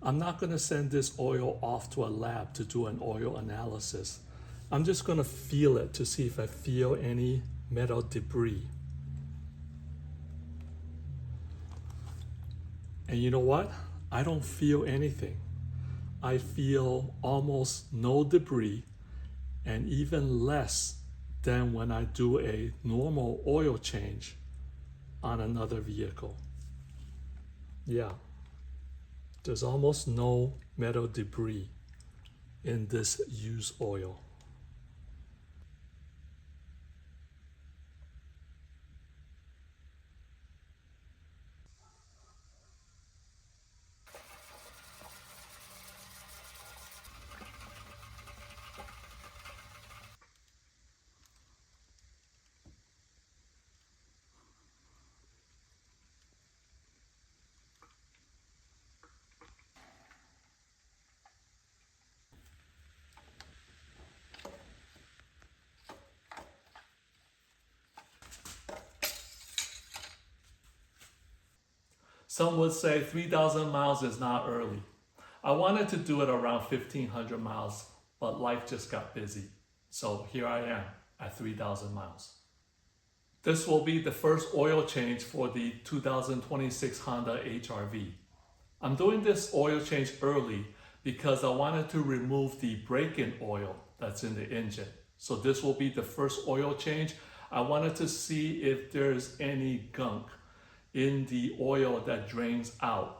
I'm not going to send this oil off to a lab to do an oil analysis. I'm just going to feel it to see if I feel any metal debris. And you know what? I don't feel anything. I feel almost no debris and even less than when I do a normal oil change on another vehicle. Yeah, there's almost no metal debris in this used oil. Some would say 3,000 miles is not early. I wanted to do it around 1,500 miles, but life just got busy. So here I am at 3,000 miles. This will be the first oil change for the 2026 Honda HR-V. I'm doing this oil change early because I wanted to remove the break-in oil that's in the engine. So this will be the first oil change. I wanted to see if there's any gunk in the oil that drains out.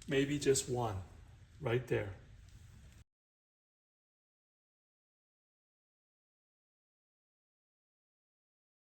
Maybe just one, right there.